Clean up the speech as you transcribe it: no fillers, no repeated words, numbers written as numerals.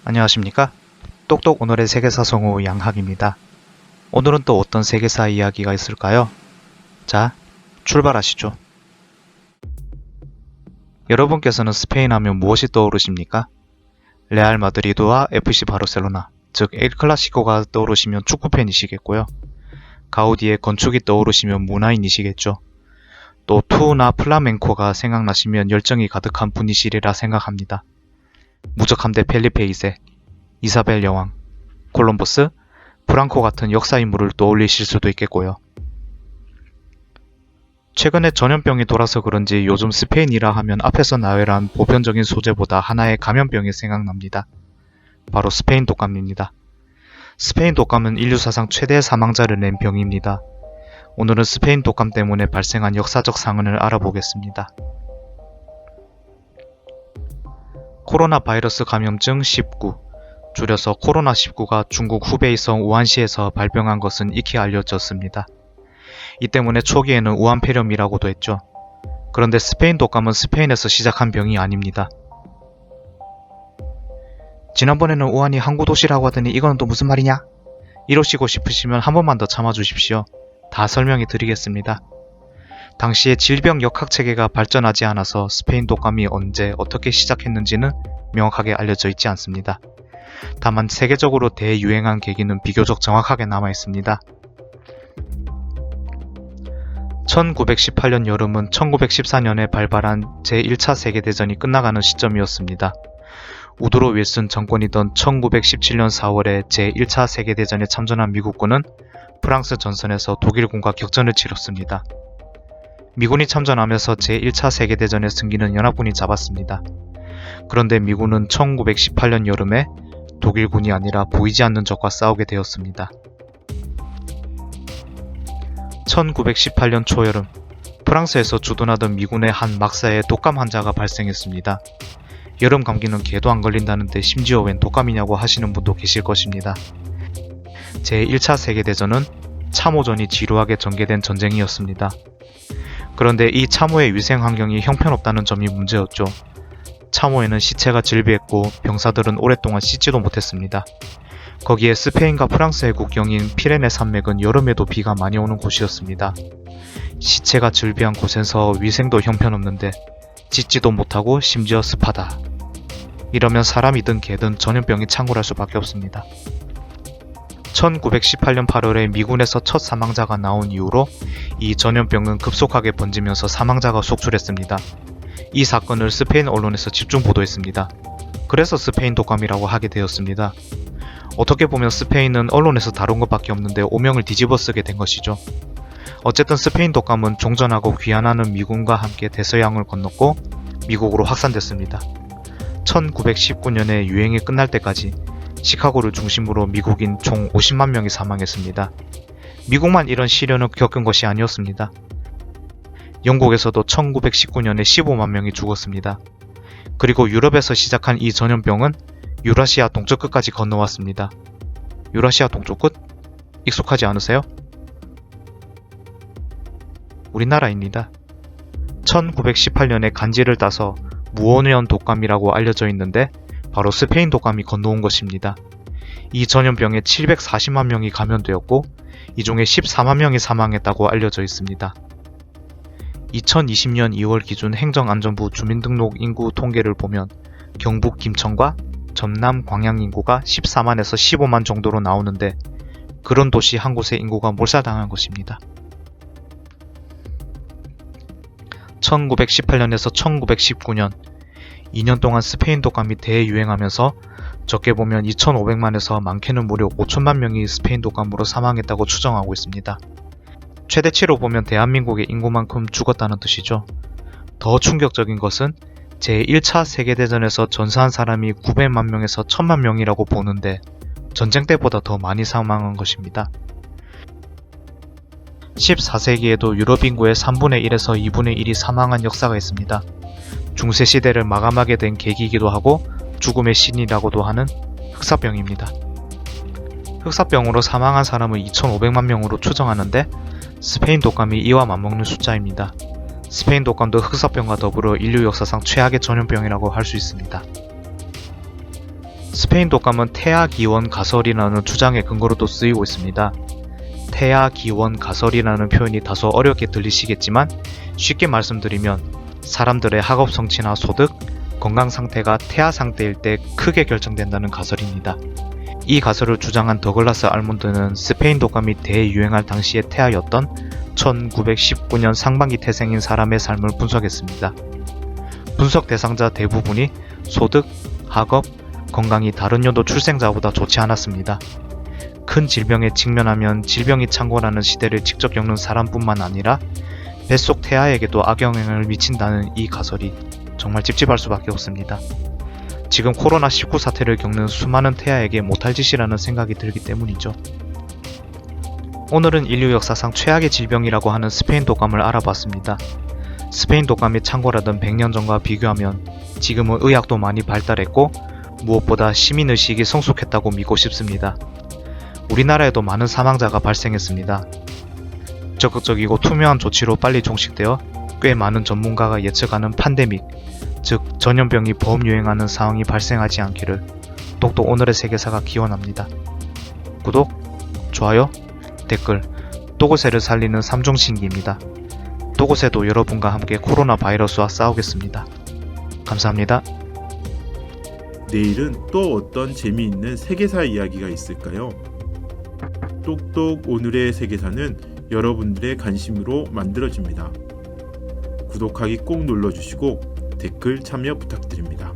안녕하십니까? 똑똑 오늘의 세계사 성우 양학입니다. 오늘은 또 어떤 세계사 이야기가 있을까요? 자, 출발하시죠. 여러분께서는 스페인 하면 무엇이 떠오르십니까? 레알 마드리드와 FC 바르셀로나, 즉 엘 클라시코가 떠오르시면 축구팬이시겠고요. 가우디의 건축이 떠오르시면 문화인이시겠죠. 또 투우나 플라멩코가 생각나시면 열정이 가득한 분이시리라 생각합니다. 무적함대 펠리페 2세, 이사벨 여왕, 콜럼버스, 프랑코 같은 역사 인물을 떠올리실 수도 있겠고요. 최근에 전염병이 돌아서 그런지 요즘 스페인이라 하면 앞에서 나열한 보편적인 소재보다 하나의 감염병이 생각납니다. 바로 스페인 독감입니다. 스페인 독감은 인류 사상 최대 사망자를 낸 병입니다. 오늘은 스페인 독감 때문에 발생한 역사적 상흔을 알아보겠습니다. 코로나 바이러스 감염증 19, 줄여서 코로나19가 중국 후베이성 우한시에서 발병한 것은 익히 알려졌습니다. 이 때문에 초기에는 우한폐렴이라고도 했죠. 그런데 스페인 독감은 스페인에서 시작한 병이 아닙니다. 지난번에는 우한이 항구 도시라고 하더니 이건 또 무슨 말이냐? 이러시고 싶으시면 한 번만 더 참아주십시오. 다 설명해 드리겠습니다. 당시에 질병 역학체계가 발전하지 않아서 스페인 독감이 언제 어떻게 시작했는지는 명확하게 알려져 있지 않습니다. 다만 세계적으로 대유행한 계기는 비교적 정확하게 남아 있습니다. 1918년 여름은 1914년에 발발한 제1차 세계대전이 끝나가는 시점이었습니다. 우드로 윌슨 정권이던 1917년 4월에 제1차 세계대전에 참전한 미국군은 프랑스 전선에서 독일군과 격전을 치렀습니다. 미군이 참전하면서 제1차 세계대전의 승기는 연합군이 잡았습니다. 그런데 미군은 1918년 여름에 독일군이 아니라 보이지 않는 적과 싸우게 되었습니다. 1918년 초여름, 프랑스에서 주둔하던 미군의 한 막사에 독감 환자가 발생했습니다. 여름 감기는 개도 안 걸린다는데 심지어 웬 독감이냐고 하시는 분도 계실 것입니다. 제1차 세계대전은 참호전이 지루하게 전개된 전쟁이었습니다. 그런데 이 참호의 위생 환경이 형편없다는 점이 문제였죠. 참호에는 시체가 질비했고 병사들은 오랫동안 씻지도 못했습니다. 거기에 스페인과 프랑스의 국경인 피레네 산맥은 여름에도 비가 많이 오는 곳이었습니다. 시체가 질비한 곳에서 위생도 형편없는데 씻지도 못하고 심지어 습하다. 이러면 사람이든 개든 전염병이 창궐할 수밖에 없습니다. 1918년 8월에 미군에서 첫 사망자가 나온 이후로 이 전염병은 급속하게 번지면서 사망자가 속출했습니다. 이 사건을 스페인 언론에서 집중 보도했습니다. 그래서 스페인 독감이라고 하게 되었습니다. 어떻게 보면 스페인은 언론에서 다룬 것밖에 없는데 오명을 뒤집어 쓰게 된 것이죠. 어쨌든 스페인 독감은 종전하고 귀환하는 미군과 함께 대서양을 건넜고 미국으로 확산됐습니다. 1919년에 유행이 끝날 때까지 시카고를 중심으로 미국인 총 50만 명이 사망했습니다. 미국만 이런 시련을 겪은 것이 아니었습니다. 영국에서도 1919년에 15만 명이 죽었습니다. 그리고 유럽에서 시작한 이 전염병은 유라시아 동쪽 끝까지 건너왔습니다. 유라시아 동쪽 끝? 익숙하지 않으세요? 우리나라입니다. 1918년에 간지를 따서 무원년 독감이라고 알려져 있는데 바로 스페인 독감이 건너온 것입니다. 이 전염병에 740만 명이 감염되었고 이 중에 14만 명이 사망했다고 알려져 있습니다. 2020년 2월 기준 행정안전부 주민등록 인구 통계를 보면 경북 김천과 전남 광양 인구가 14만에서 15만 정도로 나오는데 그런 도시 한 곳의 인구가 몰살당한 것입니다. 1918년에서 1919년 2년 동안 스페인 독감이 대유행하면서 적게 보면 2,500만에서 많게는 무려 5천만 명이 스페인 독감으로 사망했다고 추정하고 있습니다. 최대치로 보면 대한민국의 인구만큼 죽었다는 뜻이죠. 더 충격적인 것은 제1차 세계대전에서 전사한 사람이 900만 명에서 1000만 명이라고 보는데 전쟁 때보다 더 많이 사망한 것입니다. 14세기에도 유럽 인구의 3분의 1에서 2분의 1이 사망한 역사가 있습니다. 중세시대를 마감하게 된 계기이기도 하고 죽음의 신이라고도 하는 흑사병입니다. 흑사병으로 사망한 사람을 2,500만 명으로 추정하는데 스페인 독감이 이와 맞먹는 숫자입니다. 스페인 독감도 흑사병과 더불어 인류 역사상 최악의 전염병이라고 할 수 있습니다. 스페인 독감은 태아기원 가설이라는 주장의 근거로도 쓰이고 있습니다. 태아기원 가설이라는 표현이 다소 어렵게 들리시겠지만 쉽게 말씀드리면 사람들의 학업 성취나 소득, 건강 상태가 태아 상태일 때 크게 결정된다는 가설입니다. 이 가설을 주장한 더글라스 알몬드는 스페인 독감이 대유행할 당시의 태아였던 1919년 상반기 태생인 사람의 삶을 분석했습니다. 분석 대상자 대부분이 소득, 학업, 건강이 다른 연도 출생자보다 좋지 않았습니다. 큰 질병에 직면하면 질병이 창궐하는 시대를 직접 겪는 사람뿐만 아니라 뱃속 태아에게도 악영향을 미친다는 이 가설이 정말 찝찝할 수밖에 없습니다. 지금 코로나19 사태를 겪는 수많은 태아에게 못할 짓이라는 생각이 들기 때문이죠. 오늘은 인류 역사상 최악의 질병이라고 하는 스페인 독감을 알아봤습니다. 스페인 독감이 창궐하던 100년 전과 비교하면 지금은 의학도 많이 발달했고 무엇보다 시민의식이 성숙했다고 믿고 싶습니다. 우리나라에도 많은 사망자가 발생했습니다. 적극적이고 투명한 조치로 빨리 종식되어 꽤 많은 전문가가 예측하는 팬데믹, 즉 전염병이 범유행하는 상황이 발생하지 않기를 똑똑 오늘의 세계사가 기원합니다. 구독, 좋아요, 댓글, 또고새를 살리는 삼중신기입니다. 또고새도 여러분과 함께 코로나 바이러스와 싸우겠습니다. 감사합니다. 내일은 또 어떤 재미있는 세계사 이야기가 있을까요? 똑똑 오늘의 세계사는 여러분들의 관심으로 만들어집니다. 구독하기 꼭 눌러주시고 댓글 참여 부탁드립니다.